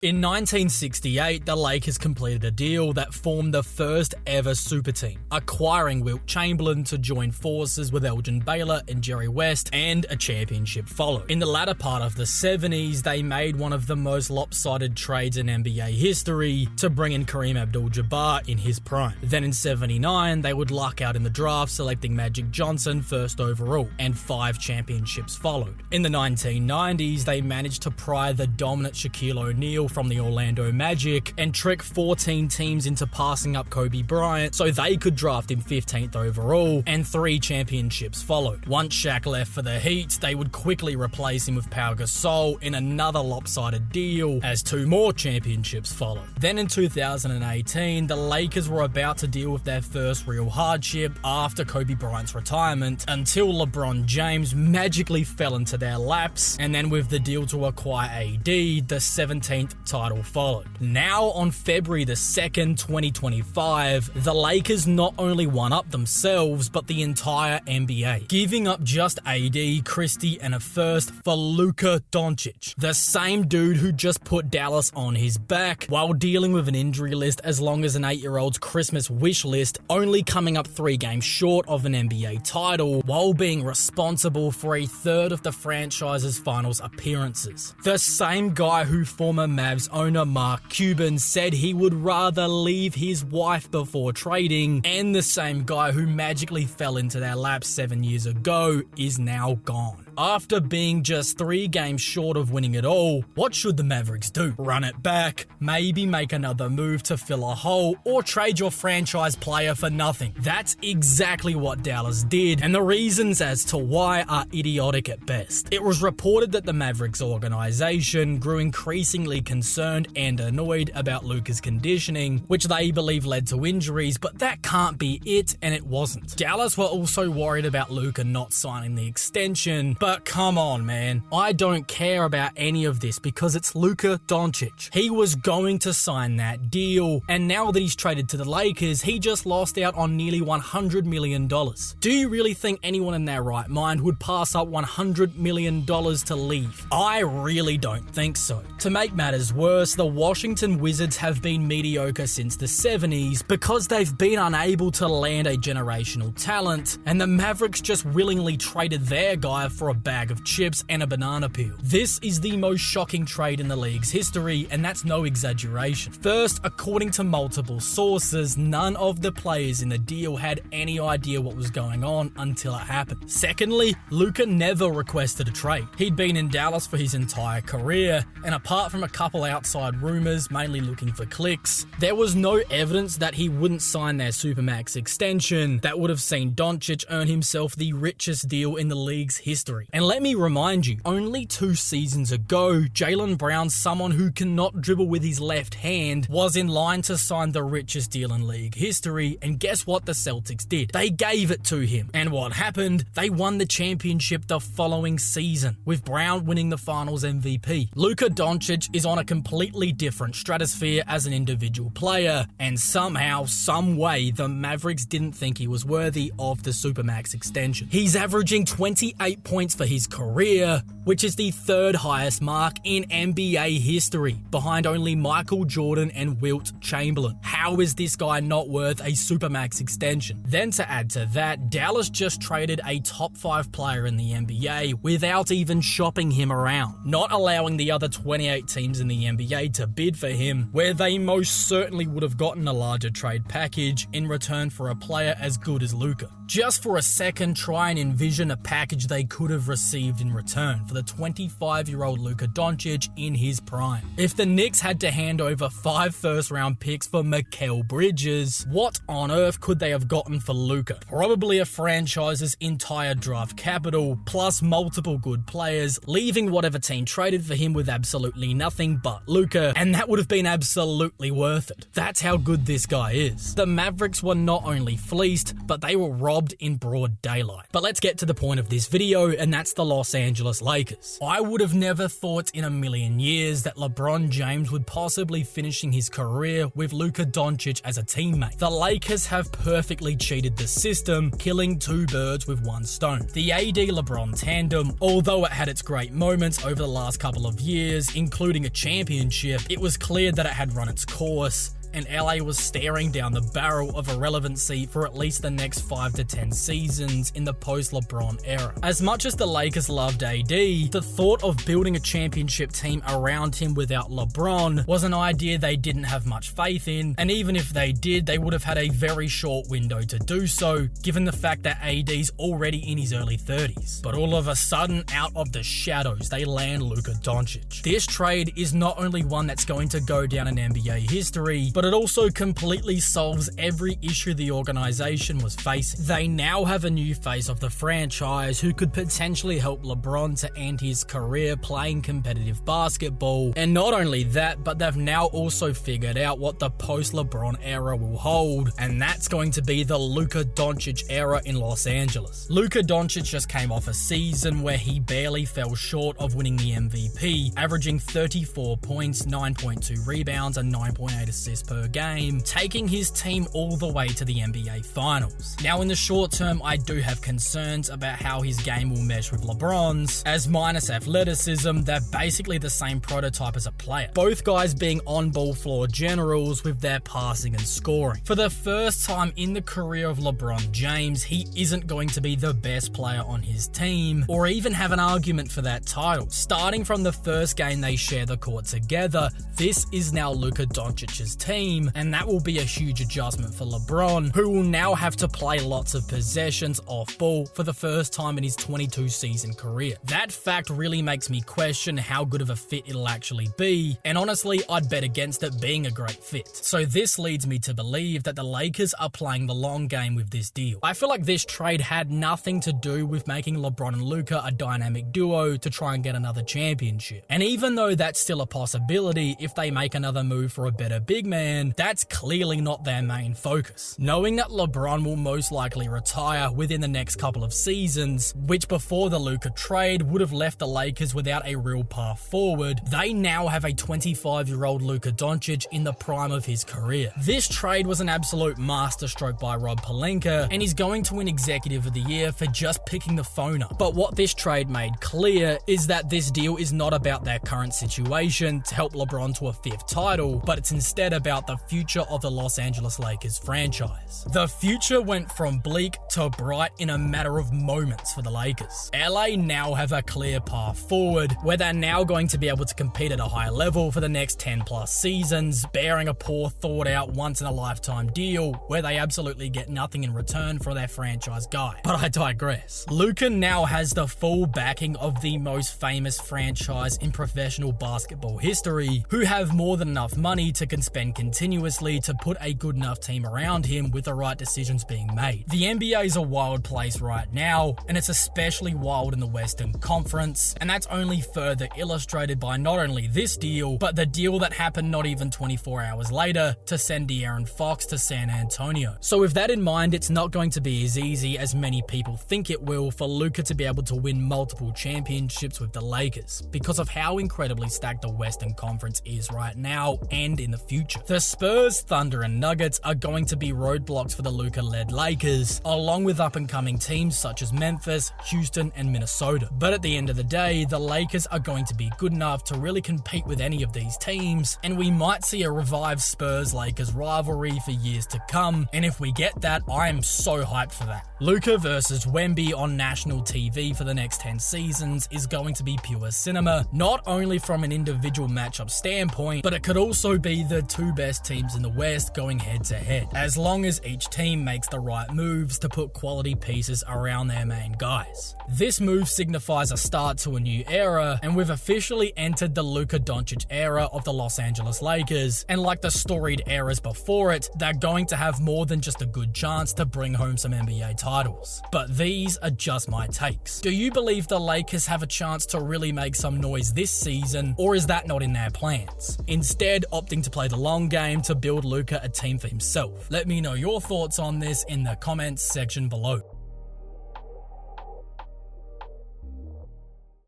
In 1968, the Lakers completed a deal that formed the first ever super team, acquiring Wilt Chamberlain to join forces with Elgin Baylor and Jerry West, and a championship followed. In the latter part of the 70s, they made one of the most lopsided trades in NBA history to bring in Kareem Abdul-Jabbar in his prime. Then in 79, they would luck out in the draft, selecting Magic Johnson first overall, and 5 championships followed. In the 1990s, they managed to pry the dominant Shaquille O'Neal from the Orlando Magic and trick 14 teams into passing up Kobe Bryant so they could draft him 15th overall, and 3 championships followed. Once Shaq left for the Heat, they would quickly replace him with Pau Gasol in another lopsided deal as 2 more championships followed. Then in 2018, the Lakers were about to deal with their first real hardship after Kobe Bryant's retirement until LeBron James magically fell into their laps, and then with the deal to acquire AD, the 17th title followed. Now on February the 2nd, 2025, the Lakers not only won up themselves but the entire NBA, giving up just AD, Christie and a first for Luka Doncic, the same dude who just put Dallas on his back while dealing with an injury list as long as an 8-year-old's Christmas wish list, only coming up 3 games short of an NBA title while being responsible for a third of the franchise's finals appearances. The same guy who former Mavs owner Mark Cuban said he would rather leave his wife before trading, and the same guy who magically fell into their laps 7 years ago is now gone. After being just 3 games short of winning it all, what should the Mavericks do? Run it back, maybe make another move to fill a hole, or trade your franchise player for nothing? That's exactly what Dallas did, and the reasons as to why are idiotic at best. It was reported that the Mavericks organization grew increasingly concerned and annoyed about Luka's conditioning, which they believe led to injuries, but that can't be it, and it wasn't. Dallas were also worried about Luka not signing the extension, but come on, man. I don't care about any of this because it's Luka Doncic. He was going to sign that deal, and now that he's traded to the Lakers, he just lost out on nearly $100 million. Do you really think anyone in their right mind would pass up $100 million to leave? I really don't think so. To make matters worse, the Washington Wizards have been mediocre since the 70s because they've been unable to land a generational talent, and the Mavericks just willingly traded their guy for a bag of chips and a banana peel. This is the most shocking trade in the league's history, and that's no exaggeration. First, according to multiple sources, none of the players in the deal had any idea what was going on until it happened. Secondly, Luka never requested a trade. He'd been in Dallas for his entire career, and apart from a couple outside rumors, mainly looking for clicks, there was no evidence that he wouldn't sign their Supermax extension that would have seen Doncic earn himself the richest deal in the league's history. And let me remind you, only 2 seasons ago, Jaylen Brown, someone who cannot dribble with his left hand, was in line to sign the richest deal in league history, and guess what the Celtics did? They gave it to him. And what happened? They won the championship the following season, with Brown winning the finals MVP. Luka Doncic is on a completely different stratosphere as an individual player, and somehow, some way, the Mavericks didn't think he was worthy of the Supermax extension. He's averaging 28 points for his career, which is the 3rd highest mark in NBA history, behind only Michael Jordan and Wilt Chamberlain. How is this guy not worth a Supermax extension? Then to add to that, Dallas just traded a top 5 player in the NBA without even shopping him around, not allowing the other 28 teams in the NBA to bid for him, where they most certainly would have gotten a larger trade package in return for a player as good as Luka. Just for a second, try and envision a package they could have received in return for the 25-year-old Luka Doncic in his prime. If the Knicks had to hand over 5 first-round picks for Mikal Bridges, what on earth could they have gotten for Luka? Probably a franchise's entire draft capital, plus multiple good players, leaving whatever team traded for him with absolutely nothing but Luka, and that would have been absolutely worth it. That's how good this guy is. The Mavericks were not only fleeced, but they were robbed in broad daylight. But let's get to the point of this video, and and that's the Los Angeles Lakers. I would have never thought in a million years that LeBron James would possibly finishing his career with Luka Doncic as a teammate. The Lakers have perfectly cheated the system, killing two birds with one stone. The AD-LeBron tandem, although it had its great moments over the last couple of years, including a championship, it was clear that it had run its course, and LA was staring down the barrel of irrelevancy for at least the next 5 to 10 seasons in the post-LeBron era. As much as the Lakers loved AD, the thought of building a championship team around him without LeBron was an idea they didn't have much faith in, and even if they did, they would have had a very short window to do so, given the fact that AD's already in his early 30s. But all of a sudden, out of the shadows, they land Luka Doncic. This trade is not only one that's going to go down in NBA history, but it also completely solves every issue the organization was facing. They now have a new face of the franchise who could potentially help LeBron to end his career playing competitive basketball. And not only that, but they've now also figured out what the post-LeBron era will hold, and that's going to be the Luka Doncic era in Los Angeles. Luka Doncic just came off a season where he barely fell short of winning the MVP, averaging 34 points, 9.2 rebounds, and 9.8 assists per game, taking his team all the way to the NBA Finals. Now in the short term, I do have concerns about how his game will mesh with LeBron's, as minus athleticism, they're basically the same prototype as a player. Both guys being on-ball floor generals with their passing and scoring. For the first time in the career of LeBron James, he isn't going to be the best player on his team, or even have an argument for that title. Starting from the first game they share the court together, this is now Luka Doncic's team, and that will be a huge adjustment for LeBron, who will now have to play lots of possessions off ball for the first time in his 22-season career. That fact really makes me question how good of a fit it'll actually be, and honestly, I'd bet against it being a great fit. So this leads me to believe that the Lakers are playing the long game with this deal. I feel like this trade had nothing to do with making LeBron and Luka a dynamic duo to try and get another championship. And even though that's still a possibility if they make another move for a better big man, that's clearly not their main focus. Knowing that LeBron will most likely retire within the next couple of seasons, which before the Luka trade would have left the Lakers without a real path forward, they now have a 25-year-old Luka Doncic in the prime of his career. This trade was an absolute masterstroke by Rob Pelinka, and he's going to win Executive of the Year for just picking the phone up. But what this trade made clear is that this deal is not about their current situation to help LeBron to a 5th title, but it's instead about the future of the Los Angeles Lakers franchise. The future went from bleak to bright in a matter of moments for the Lakers. LA now have a clear path forward, where they're now going to be able to compete at a high level for the next 10 plus seasons, bearing a poor thought out once in a lifetime deal where they absolutely get nothing in return for their franchise guy. But I digress. Luka now has the full backing of the most famous franchise in professional basketball history, who have more than enough money to spend continuously to put a good enough team around him with the right decisions being made. The NBA is a wild place right now, and it's especially wild in the Western Conference, and that's only further illustrated by not only this deal, but the deal that happened not even 24 hours later to send De'Aaron Fox to San Antonio. So with that in mind, it's not going to be as easy as many people think it will for Luka to be able to win multiple championships with the Lakers, because of how incredibly stacked the Western Conference is right now and in the future. The Spurs, Thunder, and Nuggets are going to be roadblocks for the Luka-led Lakers, along with up-and-coming teams such as Memphis, Houston, and Minnesota. But at the end of the day, the Lakers are going to be good enough to really compete with any of these teams, and we might see a revived Spurs-Lakers rivalry for years to come, and if we get that, I am so hyped for that. Luka versus Wemby on national TV for the next 10 seasons is going to be pure cinema, not only from an individual matchup standpoint, but it could also be the two best teams in the West going head to head, as long as each team makes the right moves to put quality pieces around their main guys. This move signifies a start to a new era, and we've officially entered the Luka Doncic era of the Los Angeles Lakers, and like the storied eras before it, they're going to have more than just a good chance to bring home some NBA titles. But these are just my takes. Do you believe the Lakers have a chance to really make some noise this season, or is that not in their plans? Instead, opting to play the long game to build Luka a team for himself. Let me know your thoughts on this in the comments section below.